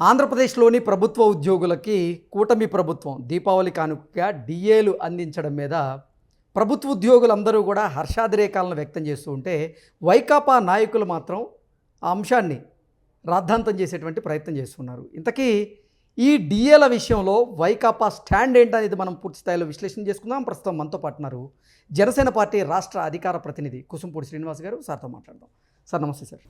ఆంధ్రప్రదేశ్లోని ప్రభుత్వ ఉద్యోగులకి కూటమి ప్రభుత్వం దీపావళి కానుకగా డిఏలు అందించడం మీద ప్రభుత్వ ఉద్యోగులందరూ కూడా హర్షాతిరేకాలను వ్యక్తం చేస్తూ ఉంటే వైకాపా నాయకులు మాత్రం ఆ అంశాన్ని రాద్ధాంతం చేసేటువంటి ప్రయత్నం చేస్తున్నారు. ఇంతకీ ఈ డిఏల విషయంలో వైకాపా స్టాండ్ ఏంటనేది మనం పూర్తి స్థాయిలో విశ్లేషణ చేసుకుందాం. ప్రస్తుతం మనతో పాటున్నారు జనసేన పార్టీ రాష్ట్ర అధికార ప్రతినిధి కుసుంపూడి శ్రీనివాస్ గారు. సార్తో మాట్లాడదాం. సార్ నమస్తే సార్.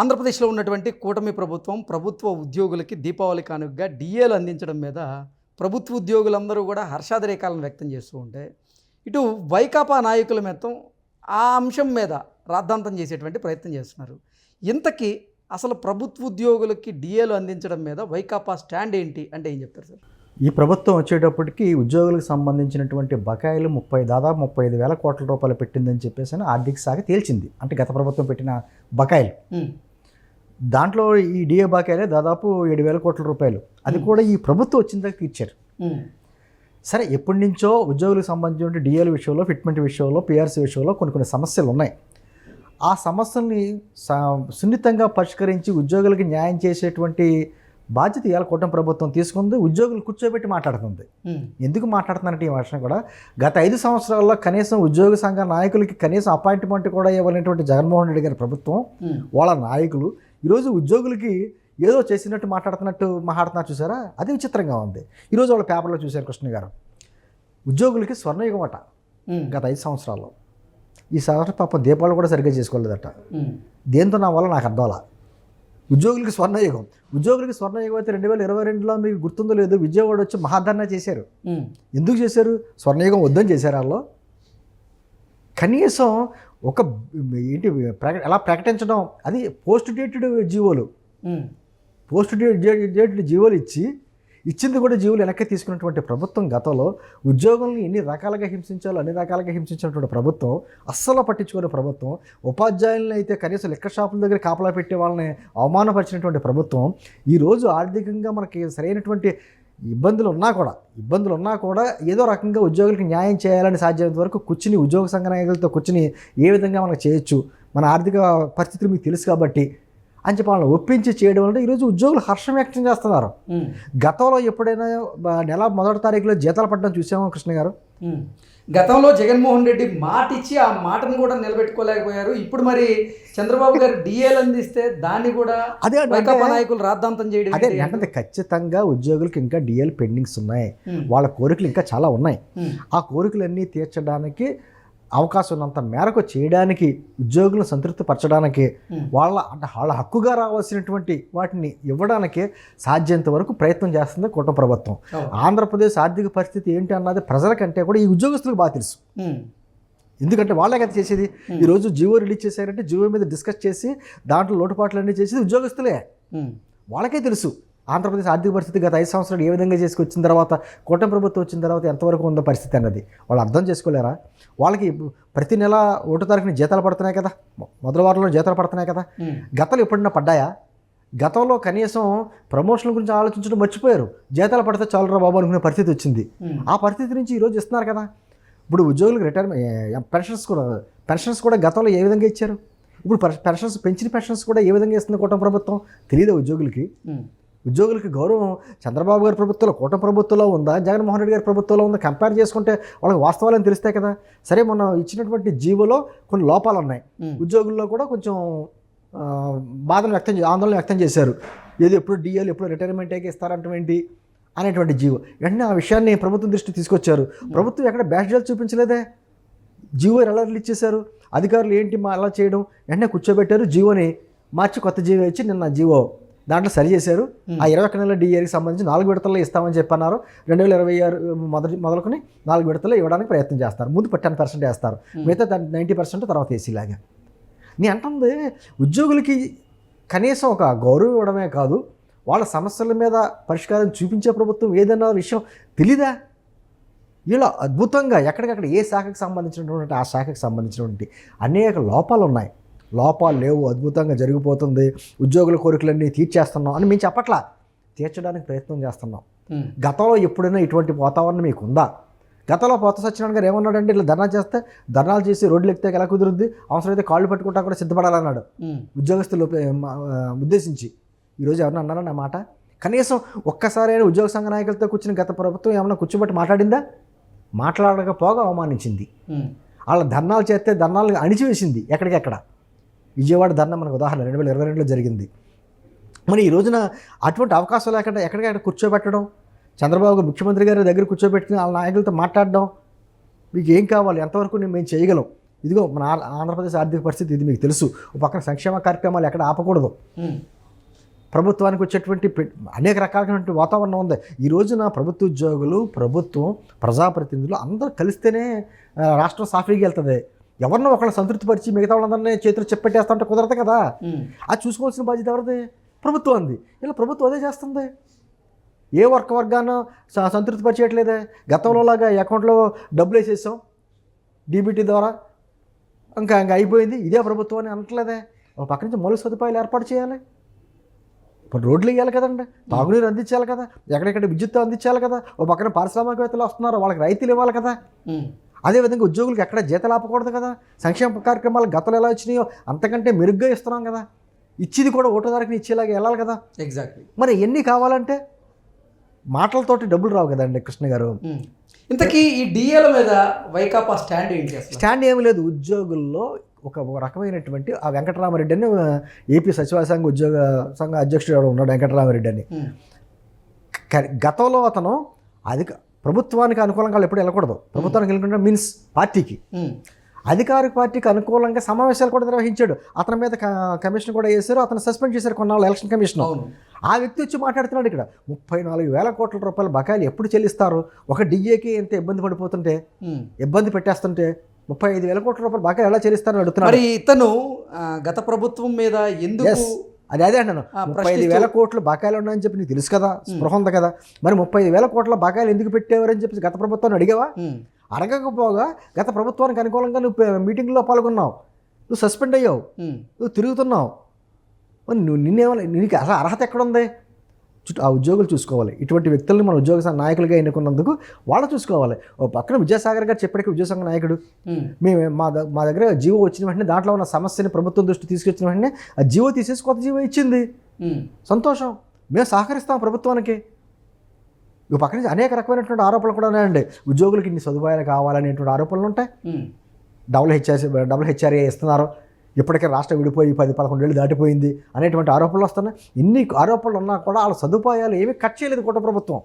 ఆంధ్రప్రదేశ్లో ఉన్నటువంటి కూటమి ప్రభుత్వం ప్రభుత్వ ఉద్యోగులకి దీపావళి కానుకగా డిఏలు అందించడం మీద ప్రభుత్వ ఉద్యోగులందరూ కూడా హర్షాతిరేకాలను వ్యక్తం చేస్తూ ఉంటే ఇటు వైకాపా నాయకుల మొత్తం ఆ అంశం మీద రాద్ధాంతం చేసేటువంటి ప్రయత్నం చేస్తున్నారు. ఇంతకీ అసలు ప్రభుత్వ ఉద్యోగులకి డిఏలు అందించడం మీద వైకాపా స్టాండ్ ఏంటి అంటే ఏం చెప్తారు సార్? ఈ ప్రభుత్వం వచ్చేటప్పటికి ఉద్యోగులకు సంబంధించినటువంటి బకాయిలు దాదాపు 35,000 కోట్ల రూపాయలు పెట్టిందని చెప్పేసి ఆర్థిక శాఖ తేల్చింది. అంటే గత ప్రభుత్వం పెట్టిన బకాయిలు, దాంట్లో ఈ డిఏ బకాయిలే దాదాపు 7,000 కోట్ల రూపాయలు. అది కూడా ఈ ప్రభుత్వం వచ్చిన దాకా తీర్చారు. సరే, ఎప్పటి నుంచో ఉద్యోగులకు సంబంధించిన డిఏల విషయంలో, ఫిట్మెంట్ విషయంలో, పిఆర్సీ విషయంలో కొన్ని సమస్యలు ఉన్నాయి. ఆ సమస్యల్ని సున్నితంగా పరిష్కరించి ఉద్యోగులకి న్యాయం చేసేటువంటి బాధ్యత ఇవాళ కూటమి ప్రభుత్వం తీసుకుంది. ఉద్యోగులు కూర్చోబెట్టి మాట్లాడుతుంది. ఎందుకు మాట్లాడుతున్నారంటే ఈ వర్షం కూడా గత 5 సంవత్సరాల్లో కనీసం ఉద్యోగ సంఘ నాయకులకి కనీసం అపాయింట్మెంట్ కూడా ఇవ్వలేనటువంటి జగన్మోహన్ రెడ్డి గారి ప్రభుత్వం, వాళ్ళ నాయకులు ఈరోజు ఉద్యోగులకి ఏదో చేసినట్టు మాట్లాడుతున్నారు చూసారా? అది విచిత్రంగా ఉంది. ఈరోజు వాళ్ళ పేపర్లో చూశారు కృష్ణ గారు, ఉద్యోగులకి స్వర్ణయుగం అట గత 5 సంవత్సరాల్లో. ఈ సంవత్సరం పాపం దీపావళి కూడా సరిగ్గా చేసుకోలేదట. దేంతో నా వల్ల నాకు అర్థాల. ఉద్యోగులకి స్వర్ణయుగం అయితే 2022లో మీకు గుర్తుందో లేదో విజయవాడ వచ్చి మహాధర్నా చేశారు. ఎందుకు చేశారు? స్వర్ణయుగం వద్దని చేశారు. వాళ్ళు కనీసం ఒక ఎలా ప్రకటించడం, అది పోస్ట్ డేటెడ్ జీవోలు, ఇచ్చింది కూడా జీవులు వెనక్కి తీసుకున్నటువంటి ప్రభుత్వం గతంలో ఉద్యోగుల్ని ఎన్ని రకాలుగా హింసించాలో అన్ని రకాలుగా హింసించినటువంటి ప్రభుత్వం, అస్సలు పట్టించుకునే ప్రభుత్వం, ఉపాధ్యాయులను అయితే కనీసం లెక్క షాపుల దగ్గర కాపలా పెట్టే వాళ్ళని అవమానపరిచినటువంటి ప్రభుత్వం, ఈరోజు ఆర్థికంగా మనకి సరైనటువంటి ఇబ్బందులు ఉన్నా కూడా ఏదో రకంగా ఉద్యోగులకు న్యాయం చేయాలని సాధ్యమైనంత వరకు కూర్చుని ఉద్యోగ సంఘ నాయకులతో కూర్చుని ఏ విధంగా మనకు చేయొచ్చు, మన ఆర్థిక పరిస్థితులు మీకు తెలుసు కాబట్టి అని చెప్పి వాళ్ళని ఒప్పించి చేయడం వల్ల ఈరోజు ఉద్యోగులు హర్షం వ్యక్తం చేస్తున్నారు. గతంలో ఎప్పుడైనా నెల 1వ తారీఖులో జీతాలు పడడం చూసామో కృష్ణ గారు? గతంలో జగన్మోహన్ రెడ్డి మాట ఇచ్చి ఆ మాటను కూడా నిలబెట్టుకోలేకపోయారు. ఇప్పుడు మరి చంద్రబాబు గారు డిఏలు అందిస్తే దాన్ని కూడా వైకాపా నాయకులు రాద్ధాంతం చేయడం. అదే అంటే ఖచ్చితంగా ఉద్యోగులకు ఇంకా డిఏలు పెండింగ్స్ ఉన్నాయి. వాళ్ళ కోరికలు ఇంకా చాలా ఉన్నాయి. ఆ కోరికలన్నీ తీర్చడానికి అవకాశం ఉన్నంత మేరకు చేయడానికి, ఉద్యోగులను సంతృప్తి పరచడానికి, వాళ్ళ హక్కుగా రావాల్సినటువంటి వాటిని ఇవ్వడానికి సాధ్యంత వరకు ప్రయత్నం చేస్తుంది కూటమి ప్రభుత్వం. ఆంధ్రప్రదేశ్ ఆర్థిక పరిస్థితి ఏంటి అన్నది ప్రజలకంటే కూడా ఈ ఉద్యోగస్తులకు బాగా తెలుసు. ఎందుకంటే వాళ్ళే కదా చేసేది. ఈరోజు జీవో రిలీజ్ చేశారంటే జీవో మీద డిస్కస్ చేసి దాంట్లో లోటుపాట్లన్నీ చేసేది ఉద్యోగస్తులే. వాళ్ళకే తెలుసు ఆంధ్రప్రదేశ్ ఆర్థిక పరిస్థితి గత 5 సంవత్సరాలు ఏ విధంగా చేసుకొచ్చిన తర్వాత, కూటమి ప్రభుత్వం వచ్చిన తర్వాత ఎంతవరకు ఉందో పరిస్థితి అన్నది వాళ్ళు అర్థం చేసుకోలేరా? వాళ్ళకి ప్రతి నెల 1వ తారీఖున జీతాలు పడుతున్నాయి కదా, మొదటి వారంలో జీతాలు పడుతున్నాయి కదా. గతంలో ఎప్పుడైనా పడ్డాయా? గతంలో కనీసం ప్రమోషన్ల గురించి ఆలోచించడం మర్చిపోయారు. జీతాలు పడితే చాలురా బాబు అనుకునే పరిస్థితి వచ్చింది. ఆ పరిస్థితి నుంచి ఈరోజు ఇస్తున్నారు కదా. ఇప్పుడు ఉద్యోగులకు పెన్షన్స్ కూడా గతంలో ఏ విధంగా ఇచ్చారు? ఇప్పుడు పెన్షన్స్ కూడా ఏ విధంగా ఇస్తుంది కూటమి ప్రభుత్వం? తెలియదు ఉద్యోగులకి గౌరవం చంద్రబాబు గారి ప్రభుత్వంలో, కూటమి ప్రభుత్వంలో ఉందా, జగన్మోహన్ రెడ్డి గారి ప్రభుత్వంలో ఉందా? కంపేర్ చేసుకుంటే వాళ్ళకి వాస్తవాలను తెలుస్తాయి కదా. సరే, మొన్న ఇచ్చినటువంటి జీవోలో కొన్ని లోపాలు ఉన్నాయి. ఉద్యోగుల్లో కూడా కొంచెం ఆందోళన వ్యక్తం చేశారు. ఎప్పుడు డిఏలు ఎప్పుడు రిటైర్మెంట్ ఇస్తారంటే అనేటువంటి జీవో వెంటనే ఆ విషయాన్ని ప్రభుత్వం దృష్టికి తీసుకొచ్చారు. ప్రభుత్వం ఎక్కడ బ్యాడ్జీలు చూపించలేదే. జీవో ఎలా రిలీజ్ చేశారు? అధికారులు ఏంటి అలా చేయడం? వెంటనే కూర్చోబెట్టారు, జీవోని మార్చి కొత్త జీవో ఇచ్చి నిన్న జీవో దాంట్లో సరి చేశారు. ఆ 21 నెలల డిఏకి సంబంధించి 4 విడతల్లో ఇస్తామని చెప్పన్నారు. 2026 మొదలుకొని 4 విడతల్లో ఇవ్వడానికి ప్రయత్నం చేస్తారు. ముందు 10% వేస్తారు, మిగతా 90% తర్వాత వేసేలాగా. నేను అంటుంది ఉద్యోగులకి కనీసం ఒక గౌరవం ఇవ్వడమే కాదు, వాళ్ళ సమస్యల మీద పరిష్కారం చూపించే ప్రభుత్వం ఏదన్నా విషయం తెలీదా? ఇలా అద్భుతంగా ఎక్కడికక్కడ ఏ శాఖకు సంబంధించినటువంటి ఆ శాఖకు సంబంధించినటువంటి అనేక లోపాలు లేవు, అద్భుతంగా జరిగిపోతుంది, ఉద్యోగుల కోరికలన్నీ తీర్చేస్తున్నాం అని మేము చెప్పట్లా, తీర్చడానికి ప్రయత్నం చేస్తున్నాం. గతంలో ఎప్పుడైనా ఇటువంటి వాతావరణం మీకు ఉందా? గతంలో పోత సత్యనారాయణ గారు ఏమన్నాడంటే, ఇలా ధర్నాలు చేసి రోడ్లు ఎక్కితే ఎలా కుదురుద్ది, అవసరమైతే కాళ్ళు పట్టుకుంటా కూడా సిద్ధపడాలన్నాడు ఉద్యోగస్తులు ఉద్దేశించి. ఈరోజు ఎవరన్నా అన్నారా నా మాట? కనీసం ఒక్కసారి అయినా ఉద్యోగ సంఘ నాయకులతో కూర్చుని గత ప్రభుత్వం ఏమన్నా కూర్చోబెట్టి మాట్లాడిందా? మాట్లాడకపోగా అవమానించింది. వాళ్ళ ధర్నాలు చేస్తే ధర్నాలు అణిచివేసింది ఎక్కడికెక్కడ. విజయవాడ ధర్నా మనకు ఉదాహరణ 2022లో జరిగింది. మరి ఈ రోజున అటువంటి అవకాశం లేకుండా ఎక్కడికక్కడ కూర్చోబెట్టడం, చంద్రబాబు ముఖ్యమంత్రి గారి దగ్గర కూర్చోబెట్టుకుని వాళ్ళ నాయకులతో మాట్లాడడం, మీకు ఏం కావాలి, ఎంతవరకు మేము చేయగలం, ఇదిగో మన ఆంధ్రప్రదేశ్ ఆర్థిక పరిస్థితి ఇది మీకు తెలుసు, ఒక పక్కన సంక్షేమ కార్యక్రమాలు ఎక్కడ ఆపకూడదు, ప్రభుత్వానికి వచ్చేటువంటి అనేక రకాలైనటువంటి వాతావరణం ఉంది. ఈ రోజున ప్రభుత్వ ఉద్యోగులు, ప్రభుత్వం, ప్రజాప్రతినిధులు అందరూ కలిస్తేనే రాష్ట్రం సాఫీగా వెళ్తుంది. ఎవరినో ఒకళ్ళని సంతృప్తిపరిచి మిగతా వాళ్ళందరినీ చేతులు చెప్పెట్టేస్తా ఉంటే కుదరదు కదా. అది చూసుకోవాల్సిన బాధ్యత ఎవరిది? ప్రభుత్వం అంది. ఇలా ప్రభుత్వం అదే చేస్తుంది. ఏ వర్గానో సంతృప్తిపరిచేయట్లేదే. గతంలో లాగా అకౌంట్లో డబ్బులు వేసేసాం డీబీటీ ద్వారా, ఇంకా అయిపోయింది, ఇదే ప్రభుత్వం అని అనట్లేదే. ఒక పక్క నుంచి మౌలిక సదుపాయాలు ఏర్పాటు చేయాలి, ఇప్పుడు రోడ్లు వేయాలి కదండి, తాగునీరు అందించాలి కదా, ఎక్కడెక్కడ విద్యుత్ అందించాలి కదా, ఒక పక్కన పారిశ్రామికవేత్తలు వస్తున్నారు, వాళ్ళకి రైతులు ఇవ్వాలి కదా. అదేవిధంగా ఉద్యోగులకు ఎక్కడ జీతాలు ఆపకూడదు కదా. సంక్షేమ కార్యక్రమాలు గతంలో ఎలా వచ్చినాయో అంతకంటే మెరుగ్గా ఇస్తున్నాం కదా. ఇచ్చేది కూడా ఓటో ధరకి ఇచ్చేలాగా వెళ్ళాలి కదా. ఎగ్జాక్ట్లీ. మరి ఎన్ని కావాలంటే మాటలతోటి డబ్బులు రావు కదండి కృష్ణ గారు. ఇంతకీ ఈ డిఏల మీద వైకాపా స్టాండ్ ఏంటి? స్టాండ్ ఏమీ లేదు. ఉద్యోగుల్లో ఒక రకమైనటువంటి ఆ వెంకటరామరెడ్డి అని ఏపీ సచివాలయ సంఘ ఉద్యోగ సంఘ అధ్యక్షుడు ఉన్నాడు వెంకటరామరెడ్డి అని. గతంలో అతను ప్రభుత్వానికి అనుకూలంగా ఎప్పుడు వెళ్ళకూడదు. ప్రభుత్వానికి వెళ్ళకుండా మీన్స్ పార్టీకి, అధికారిక పార్టీకి అనుకూలంగా సమావేశాలు కూడా నిర్వహించాడు. అతని మీద కమిషన్ కూడా వేశారు, అతను సస్పెండ్ చేశారు కొన్నాళ్ళు ఎలక్షన్ కమిషన్. ఆ వ్యక్తి వచ్చి మాట్లాడుతున్నాడు ఇక్కడ 34,000 కోట్ల రూపాయల బకాయిలు ఎప్పుడు చెల్లిస్తారు? ఒక డిఏకి ఎంత ఇబ్బంది పడిపోతుంటే, ఇబ్బంది పెట్టేస్తుంటే 35,000 కోట్ల రూపాయల బకాయిలు ఎలా చెల్లిస్తారని అడుగుతున్నాడు. మరి ఇతను గత ప్రభుత్వం మీద ఎందుకు? అదే అంటాను, 35,000 కోట్లు బకాయిలు ఉన్నాయని చెప్పి నీకు తెలుసు కదా, స్పృహ ఉంది కదా, మరి 35,000 కోట్ల బకాయిలు ఎందుకు పెట్టేవారని చెప్పి గత ప్రభుత్వాన్ని అడిగావా? అడగకపోగా గత ప్రభుత్వానికి అనుకూలంగా నువ్వు మీటింగ్లో పాల్గొన్నావు, నువ్వు సస్పెండ్ అయ్యావు, నువ్వు తిరుగుతున్నావు. నీకు అసలు అర్హత ఎక్కడుంది? ఆ ఉద్యోగులు చూసుకోవాలి. ఇటువంటి వ్యక్తుల్ని మన ఉద్యోగ నాయకులుగా ఎన్నుకున్నందుకు వాళ్ళు చూసుకోవాలి. ఓ పక్కన విద్యాసాగర్ గారు చెప్పాడు, ఉద్యోగ సంఘ నాయకుడు, మేము మా దగ్గర జీవో వచ్చిన వెంటనే దాంట్లో ఉన్న సమస్యని ప్రభుత్వం దృష్టి తీసుకొచ్చిన వెంటనే ఆ జీవో తీసేసి కొత్త జీవో ఇచ్చింది, సంతోషం, మేము సహకరిస్తాం ప్రభుత్వానికి. ఈ పక్క నుంచి అనేక రకమైనటువంటి ఆరోపణలు కూడా ఉన్నాయండి. ఉద్యోగులకి ఇన్ని సదుపాయాలు కావాలనేటువంటి ఆరోపణలు ఉంటాయి. డబుల్ హెచ్ఆర్ఏ ఇస్తున్నారు, ఇప్పటికే రాష్ట్రం విడిపోయి 10-11 ఏళ్ళు దాటిపోయింది అనేటువంటి ఆరోపణలు వస్తున్నాయి. ఇన్ని ఆరోపణలు ఉన్నా కూడా వాళ్ళ సదుపాయాలు ఏమీ కట్ చేయలేదు కూట ప్రభుత్వం.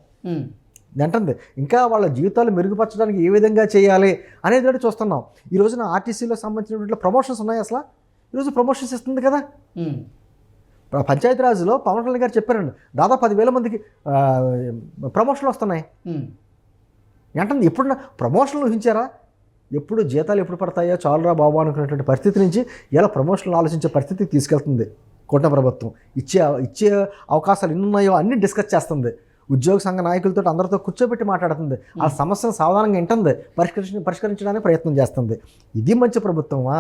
అంటుంది ఇంకా వాళ్ళ జీవితాలు మెరుగుపరచడానికి ఏ విధంగా చేయాలి అనేది కూడా చూస్తున్నాం. ఈ రోజున ఆర్టీసీలో సంబంధించినటువంటి ప్రమోషన్స్ ఉన్నాయి. అసలు ఈరోజు ప్రమోషన్స్ ఇస్తుంది కదా. పంచాయతీరాజ్లో పవన్ కళ్యాణ్ గారు చెప్పారండి, దాదాపు 10,000 మందికి ప్రమోషన్లు వస్తున్నాయి అంటుంది. ఎప్పుడన్నా ప్రమోషన్లు ఊహించారా? ఎప్పుడు జీతాలు ఎప్పుడు పడతాయో చాలురా బాబు అనుకునేటువంటి పరిస్థితి నుంచి ఇలా ప్రమోషన్లు ఆలోచించే పరిస్థితికి తీసుకెళ్తుంది కూటమి ప్రభుత్వం. ఇచ్చే అవకాశాలు ఎన్ని ఉన్నాయో అన్నీ డిస్కస్ చేస్తుంది. ఉద్యోగ సంఘ నాయకులతో అందరితో కూర్చోబెట్టి మాట్లాడుతుంది. ఆ సమస్యను సాధారణంగా వింటుంది, పరిష్కరించడానికి ప్రయత్నం చేస్తుంది. ఇది మంచి ప్రభుత్వమా?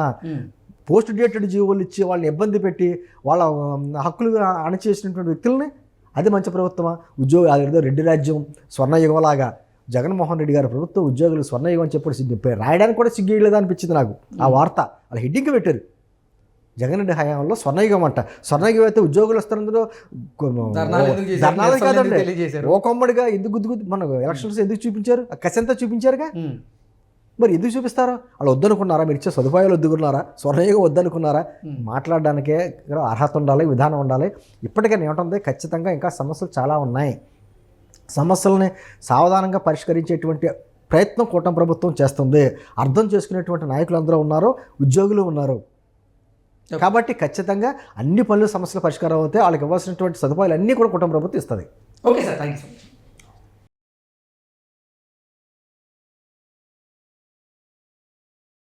పోస్ట్ డేటెడ్ జీవోలు ఇచ్చి వాళ్ళని ఇబ్బంది పెట్టి వాళ్ళ హక్కులు అణచివేసినటువంటి వ్యక్తుల్ని అది మంచి ప్రభుత్వమా? అదేదో రెడ్డి రాజ్యం స్వర్ణయుగంలాగా జగన్మోహన్ రెడ్డి గారి ప్రభుత్వం ఉద్యోగులు స్వర్ణయుగం అని చెప్పి రాయడానికి కూడా సిగ్గేయలేదు అనిపించింది నాకు. ఆ వార్త అలా హెడ్డింగ్ పెట్టారు, జగన్ రెడ్డి హయాంలో స్వర్ణయుగం అంట. స్వర్ణయుగం అయితే ఉద్యోగులు వస్తున్నందులో ధర్నాలు కాదండి, ఓ కొమ్మడిగా ఎందుకు గుద్దు మన ఎలక్షన్స్ ఎందుకు చూపించారు? కసంతా చూపించారుగా. మరి ఎందుకు చూపిస్తారో? వాళ్ళు వద్దనుకున్నారా? మీరు ఇచ్చే సదుపాయాలు వద్దుకున్నారా? స్వర్ణయుగం వద్దనుకున్నారా? మాట్లాడడానికే అర్హత ఉండాలి, విధానం ఉండాలి. ఇప్పటికే ఏమిటంది, ఖచ్చితంగా ఇంకా సమస్యలు చాలా ఉన్నాయి. సమస్యలని సావధానంగా పరిష్కరించేటువంటి ప్రయత్నం కూటమి ప్రభుత్వం చేస్తుంది. అర్థం చేసుకునేటువంటి నాయకులు అందరూ ఉన్నారు, ఉద్యోగులు ఉన్నారు. కాబట్టి ఖచ్చితంగా అన్ని పనులు సమస్యల పరిష్కారం అవుతాయి. వాళ్ళకి ఇవ్వాల్సినటువంటి సదుపాయాలు అన్నీ కూడా కూటమి ప్రభుత్వం ఇస్తుంది. Okay sir, thank you.